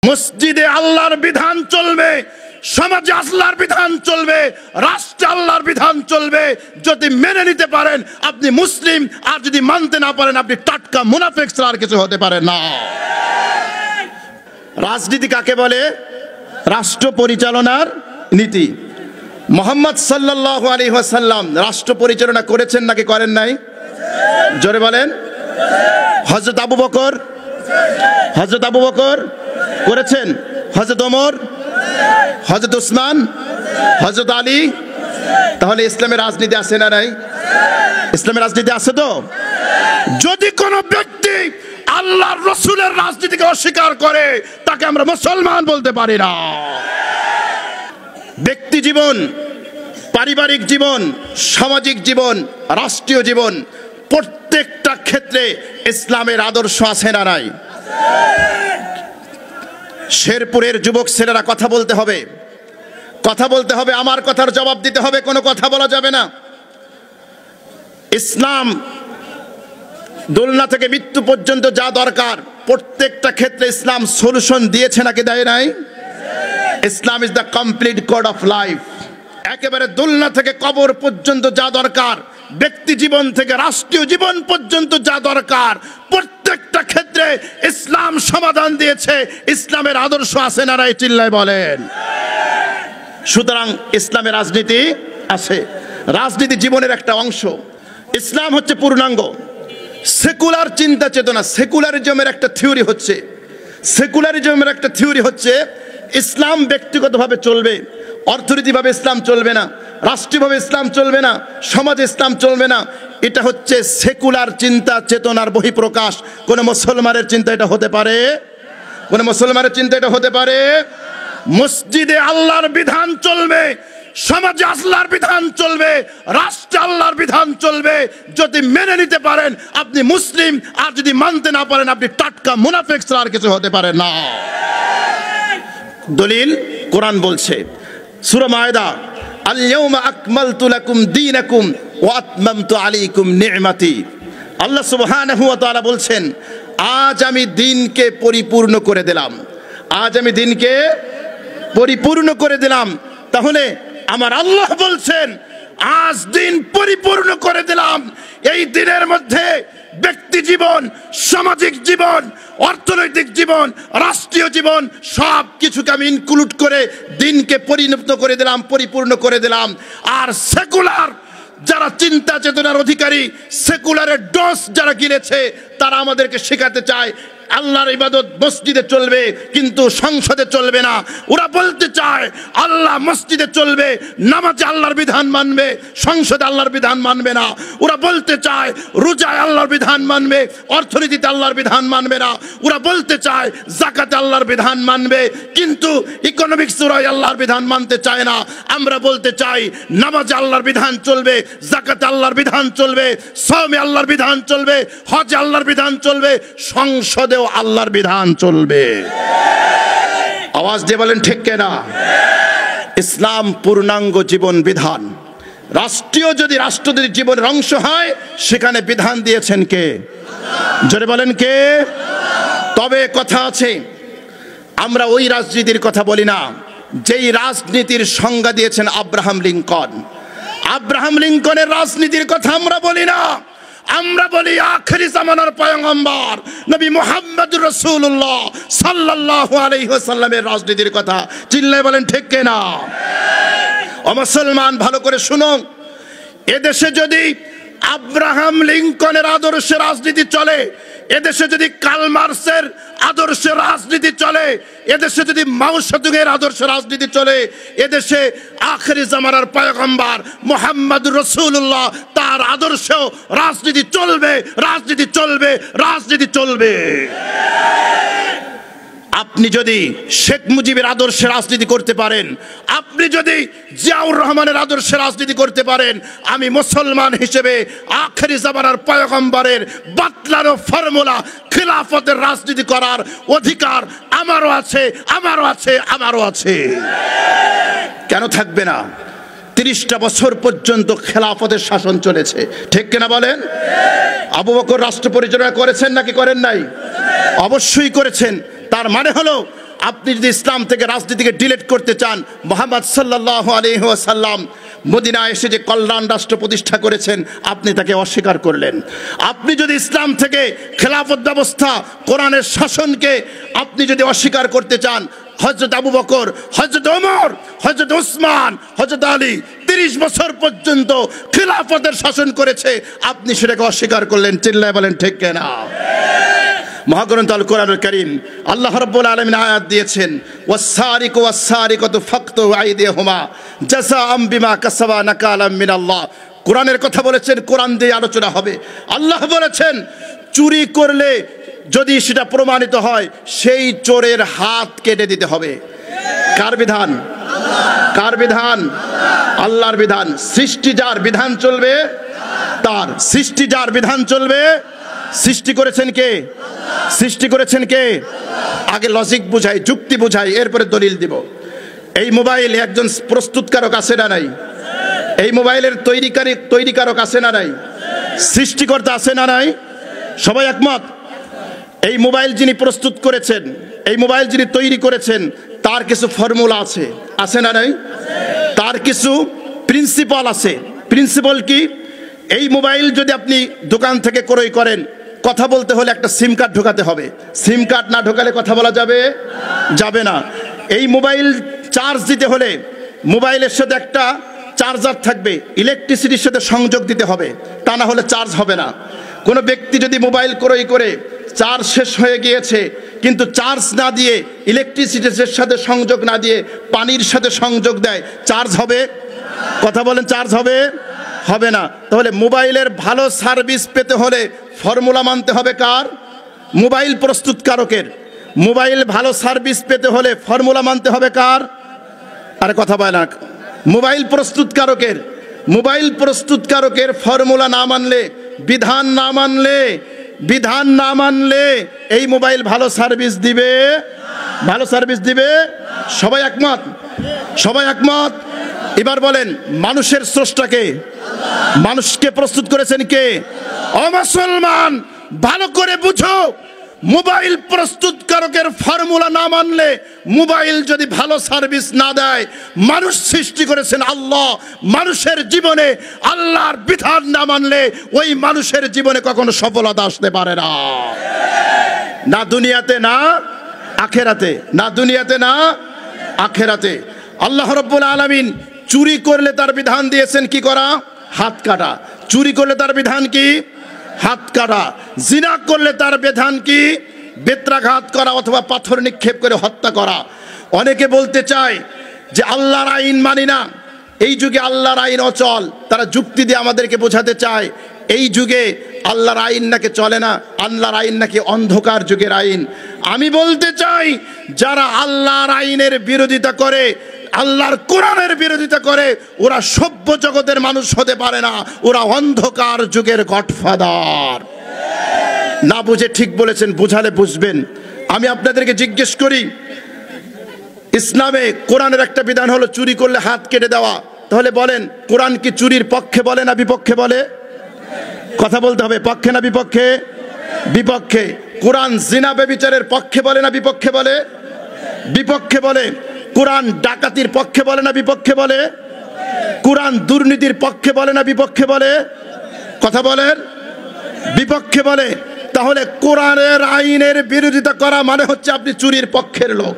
মসজিদে আল্লাহর বিধান চলবে, সমাজে আল্লাহর বিধান চলবে, রাষ্ট্রে আল্লাহর বিধান চলবে। যদি মেনে নিতে পারেন আপনি মুসলিম, আর যদি মানতে না পারেন আপনি টাটকা মুনাফিক ছাড়া আর কিছু হতে পারে না। রাজনীতি কাকে বলে? রাষ্ট্র পরিচালনার নীতি। মুহাম্মদ সাল্লাল্লাহু আলাইহি ওয়াসাল্লাম রাষ্ট্র পরিচালনা করেছেন নাকি করেন নাই? জোরে বলেন। হযরত আবু বকর করেছেন, হযরত ওমর, হযরত উসমান, হযরত আলী। তাহলে ইসলামের রাজনীতি আছে না নাই? ইসলামের রাজনীতি আছে তো। যদি কোনো ব্যক্তি আল্লাহর রাসূলের রাজনীতিকে অস্বীকার করে তাকে আমরা মুসলমান বলতে পারি না। ব্যক্তি জীবন, পারিবারিক জীবন, সামাজিক জীবন, রাষ্ট্রীয় জীবন, প্রত্যেকটা ক্ষেত্রে ইসলামের আদর্শ আছে না নাই? শেরপুরের যুবক ছেলেরা কথা বলতে হবে, কথা বলতে হবে, আমার কথার জবাব দিতে হবে, কোনো কথা বলা যাবে না। ইসলাম দোলনা থেকে মৃত্যু পর্যন্ত যা দরকার প্রত্যেকটা ক্ষেত্রে ইসলাম সলিউশন দিয়েছে নাকি দেয় নাই? Islam is the complete code of life. একেবারে দোলনা থেকে কবর পর্যন্ত যা দরকার, ব্যক্তি জীবন থেকে রাষ্ট্রীয় জীবন পর্যন্ত যা দরকার প্রত্যেকটা ক্ষেত্রে ইসলাম সমাধান দিয়েছে। ইসলামের আদর্শ আছে না নাই? চিল্লায় বলেন। সুতরাং ইসলামের রাজনীতি আছে, রাজনীতি জীবনের একটা অংশ। ইসলাম হচ্ছে পূর্ণাঙ্গ। সেকুলার চিন্তা চেতনা, সেকুলারিজমের একটা থিওরি হচ্ছে ইসলাম ব্যক্তিগতভাবে চলবে, অর্থনৈতিকভাবে ইসলাম চলবে না, রাষ্ট্রীয়ভাবে ইসলাম চলবে না, সমাজে ইসলাম চলবে না। এটা হচ্ছে সেকুলার চিন্তা চেতনার বহিঃপ্রকাশ। কোন মুসলমানের চিন্তা এটা হতে পারে? কোন মুসলমানের চিন্তা এটা হতে পারে? মসজিদে আল্লাহর বিধান চলবে, সমাজে আল্লাহর বিধান চলবে, রাষ্ট্রে আল্লাহর বিধান চলবে। যদি মেনে নিতে পারেন আপনি মুসলিম, আর যদি মানতে না পারেন আপনি টাটকা মুনাফিক ছাড়া আর কিছু হতে পারে না। দলিল কোরআন বলছে সূরা মায়েদা, আল ইয়াউমা আকমালতু লাকুম দীনাকুম ওয়া আতমামতু আলাইকুম নি'মাতি। আল্লাহ সুবহানাহু ওয়া তাআলা বলছেন আজ আমি দ্বীনকে পরিপূর্ণ করে দিলাম, আজ আমি দ্বীনকে পরিপূর্ণ করে দিলাম। তাহলে আমার আল্লাহ বলছেন আজ দ্বীন পরিপূর্ণ করে দিলাম। এই দ্বীনের মধ্যে ব্যক্তি জীবন, সামাজিক জীবন, অর্থনৈতিক জীবন, রাষ্ট্রীয় জীবন সব কিছুকে আমি ইনক্লুড করে দ্বীনকে পরিণত করে দিলাম, পরিপূর্ণ করে দিলাম। আর সেকুলার যারা চিন্তা চেতনার অধিকারী, সেকুলারের ডোজ যারা গিলেছে তারা আমাদেরকে শেখাতে চায় আল্লাহর ইবাদত মসজিদে চলবে কিন্তু সংসদে চলবে না। ওরা বলতে চায় আল্লাহ মসজিদে চলবে, নামাজে আল্লাহর বিধান মানবে, সংসদে আল্লাহর বিধান মানবে না। ওরা বলতে চায় রোজায় আল্লাহর বিধান মানবে, অর্থনীতিতে আল্লাহর বিধান মানবে না। ওরা বলতে চায় যাকাতে আল্লাহর বিধান মানবে, কিন্তু ইকোনমিক্স ওরাই আল্লাহর বিধান মানতে চায় না। আমরা বলতে চাই নামাজে আল্লাহর বিধান চলবে, যাকাতে আল্লাহর বিধান চলবে, সওমে আল্লাহর বিধান চলবে, হজে আল্লাহর বিধান চলবে, সংসদে আল্লাহর বিধান চলবে। আওয়াজ দিয়ে বলেন ঠিক কিনা? ইসলাম পূর্ণাঙ্গ জীবন বিধান। রাষ্ট্রীয় যদি রাষ্ট্র যদি জীবনের অংশ হয় সেখানে বিধান দিয়েছেন কে? জোরে বলেন কে? তবে কথা আছে, আমরা ওই রাজনীতির কথা বলি না যেই রাজনীতির সংজ্ঞা দিয়েছেন আব্রাহাম লিঙ্কন। আব্রাহাম লিঙ্কনের রাজনীতির কথা আমরা বলি না। আমরা বলি আখেরি জামানার পয়গম্বর নবী মুহাম্মদুর রাসূলুল্লাহ সাল্লাল্লাহু আলাইহি ওয়াসাল্লামের রাজনীতির কথা। চিল্লায় বলেন ঠিক কিনা? ও মুসলমান ভালো করে শুনো, এদেশে যদি আব্রাহাম লিঙ্কনের আদর্শে রাজনীতি চলে, এদেশে যদি কার্ল মার্কসের আদর্শে রাজনীতি চলে, এদেশে যদি মাও সেতুংয়ের আদর্শে রাজনীতি চলে, এদেশে আখেরি জামানার পয়গম্বর মুহাম্মদুর রাসূলুল্লাহ তার আদর্শেও রাজনীতি চলবে, রাজনীতি চলবে, রাজনীতি চলবে। আপনি যদি শেখ মুজিবের আদর্শে রাজনীতি করতে পারেন, আপনি যদি জিয়াউর রহমানের আদর্শে রাজনীতি করতে পারেন, আমি মুসলমান হিসেবে আখেরি জামানার পয়গম্বরের বাতলানো ফর্মুলা খিলাফতের রাজনীতি করার অধিকার আমারও আছে, আমারও আছে, আমারও আছে। কেন থাকবে না? 30টা বছর পর্যন্ত খেলাফতের শাসন চলেছে, ঠিক কিনা বলেন? আবু বকর রাষ্ট্র পরিচালনা করেছেন নাকি করেন নাই? অবশ্যই করেছেন। তার মানে হলো আপনি যদি ইসলাম থেকে রাজনীতিকে ডিলিট করতে চান, মুহাম্মদ সাল্লাল্লাহু আলাইহি ওয়াসাল্লাম মদিনায় এসে যে কল্যাণ রাষ্ট্র প্রতিষ্ঠা করেছেন আপনি তাকে অস্বীকার করলেন। আপনি যদি ইসলাম থেকে খেলাফত ব্যবস্থা, কোরআনের শাসনকে আপনি যদি অস্বীকার করতে চান, হযরত আবু বকর, হযরত ওমর, হযরত উসমান, হযরত আলী 30 বছর পর্যন্ত খেলাফতের শাসন করেছে, আপনি সেটাকে অস্বীকার করলেন। চিল্লায় বলেন ঠিক কিনা? মহাগ্রন্থ আল কোরআনুল কারীম আল্লাহ রাব্বুল আলামিন আয়াত দিয়েছেন, ওয়াস-সারিকু ওয়াস-সারিকাতু ফাকতু আইদিয়াহুমা জাযাআম বিমা কাসাবা নাকালাম মিনাল্লাহ। কোরআনের কথা বলেছেন, কোরআন দিয়ে আলোচনা হবে। আল্লাহ বলেছেন চুরি করলে যদি সেটা প্রমাণিত হয় সেই চোরের হাত কেটে দিতে হবে। কার বিধান? কার বিধান? আল্লাহর বিধান। সৃষ্টি যার বিধান চলবে তার, সৃষ্টি যার বিধান চলবে। সৃষ্টি করেছেন কে? সৃষ্টি করেছেন কে? আগে লজিক বুঝাই, যুক্তি বুঝাই, এরপরে দলিল দিব। এই মোবাইল একজন প্রস্তুতকারক আছে না নাই? এই মোবাইলের তৈরিকারক আছে না নাই? সৃষ্টিকর্তা আছে না নাই? সবাই একমত? এই মোবাইল যিনি প্রস্তুত করেছেন, এই মোবাইল যিনি তৈরি করেছেন, তার কিছু ফর্মুলা আছে, আছে না নাই? তার কিছু প্রিন্সিপাল আছে। প্রিন্সিপাল কি? এই মোবাইল যদি আপনি দোকান থেকে ক্রয় করেন, কথা বলতে হলে একটা সিম কার্ড ঢোকাতে হবে। সিম কার্ড না ঢোকালে কথা বলা যাবে? যাবে না। এই মোবাইল চার্জ দিতে হলে মোবাইলের সাথে একটা চার্জার থাকবে, ইলেকট্রিসিটির সাথে সংযোগ দিতে হবে, তা না হলে চার্জ হবে না। কোনো ব্যক্তি যদি মোবাইল ক্রয় করে চার্জ শেষ হয়ে গিয়েছে কিন্তু চার্জ না দিয়ে, ইলেকট্রিসিটির সাথে সংযোগ না দিয়ে পানির সাথে সংযোগ দেয়, চার্জ হবে? কথা বলেন, চার্জ হবে? হবে না। তাহলে মোবাইলের ভালো সার্ভিস পেতে হলে ফর্মুলা মানতে হবে কার? মোবাইল প্রস্তুতকারকের। মোবাইল ভালো সার্ভিস পেতে হলে ফর্মুলা মানতে হবে কার? আরে কথা বলে না, মোবাইল প্রস্তুতকারকের। মোবাইল প্রস্তুতকারকের ফর্মুলা না মানলে, বিধান না মানলে, বিধান না মানলে এই মোবাইল ভালো সার্ভিস দিবে? ভালো সার্ভিস দিবে? সবাই একমত? সবাই একমত? এবার বলেন, মানুষের স্রষ্টাকে, মানুষকে প্রস্তুত করেছেন কে? ও মুসলমান, ভালো করে বুঝো, মোবাইল প্রস্তুতকারকের ফর্মুলা না মানলে, মোবাইল যদি ভালো সার্ভিস না দেয়, মানুষ সৃষ্টি করেছেন আল্লাহ, মানুষের জীবনে আল্লাহর বিধান না মানলে ওই মানুষের জীবনে কখনো সফলতা আসতে পারে না, না দুনিয়াতে না আখেরাতে, না দুনিয়াতে না আখেরাতে। আল্লাহ রাব্বুল আলামিন চুরি করলে তার বিধান দিয়েছেন কি করা? হাত কাটা। চুরি করলে তার বিধান কি? হাত কাটা। জিনা করলে তার বিধান কি? বেত্রাঘাত করা অথবা পাথর নিক্ষেপ করে হত্যা করা। অনেকে বলতে চায় যে আল্লাহর আইন মানি না, এই যুগে আল্লাহর আইন অচল। তারা যুক্তি দিয়ে আমাদেরকে বোঝাতে চায় এই যুগে আল্লাহর আইন নাকি চলে না, আল্লাহর আইন নাকি অন্ধকার যুগের আইন। আমি বলতে চাই, যারা আল্লাহর আইনের বিরোধিতা করে, আল্লাহর কোরআনের বিরোধিতা করে, ওরা সভ্য জগতের মানুষ হতে পারে না, ওরা অন্ধকার যুগের গডফাদার। না বুঝে ঠিক বলেছেন, বুঝালে বুঝবেন। আমি আপনাদেরকে জিজ্ঞেস করি, ইসলামে কোরআনের একটা বিধান হলো চুরি করলে হাত কেটে দেওয়া। তাহলে বলেন, কোরআন কি চুরির পক্ষে বলে না বিপক্ষে বলে? কথা বলতে হবে, পক্ষে না বিপক্ষে? বিপক্ষে। কোরআন জিনা ব্যভিচারের পক্ষে বলে না বিপক্ষে বলে? বিপক্ষে বলে। কোরআন ডাকাতির পক্ষে বলে না বিপক্ষে বলে? কোরআন দুর্নীতির পক্ষে বলে না বিপক্ষে বলে? কথা বলেন, বিপক্ষে বলে। তাহলে কোরআনের আইনের বিরোধিতা করা মানে হচ্ছে আপনি চুরির পক্ষের লোক।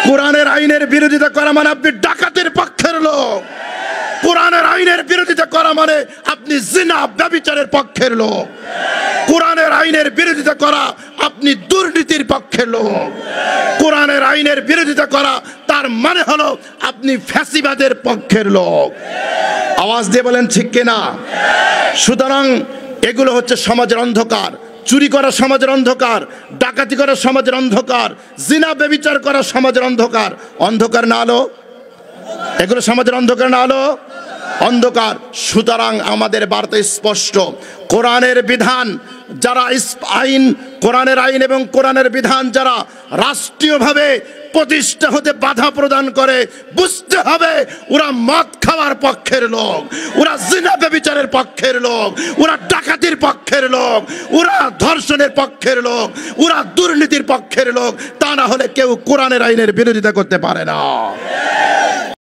কোরআনের আইনের বিরোধিতা করা মানে আপনি ডাকাতির পক্ষের লোক। কোরআনের আইনের বিরোধিতা করা মানে আপনি জিনা ব্যভিচারের পক্ষের লোক। কোরআনের আইনের বিরোধিতা করা আপনি দুর্নীতির পক্ষের লোক। কোরআনের আইনের বিরোধিতা করা তার মানে হলো আপনি ফ্যাসিবাদের পক্ষের লোক। আওয়াজ দিয়ে বলেন ঠিক কিনা? সুতরাং এগুলো হচ্ছে সমাজের অন্ধকার। চুরি করা সমাজের অন্ধকার, ডাকাতি করা সমাজের অন্ধকার, জিনা ব্যভিচার করা সমাজের অন্ধকার। অন্ধকার না আলো? এগুলো সমাজের অন্ধকার না আলো? অন্ধকার। সুতরাং আমাদের বার্তা স্পষ্ট, কোরআনের বিধান যারা আইন, কোরআনের আইন এবং কোরআনের বিধান যারা রাষ্ট্রীয়ভাবে প্রতিষ্ঠা হতে বাধা প্রদান করে, বুঝতে হবে ওরা মদ খাওয়ার পক্ষের লোক, ওরা জিনা ব্যভিচারের পক্ষের লোক, ওরা ডাকাতির পক্ষের লোক, ওরা ধর্ষণের পক্ষের লোক, ওরা দুর্নীতির পক্ষের লোক। তা না হলে কেউ কোরআনের আইনের বিরোধিতা করতে পারে না।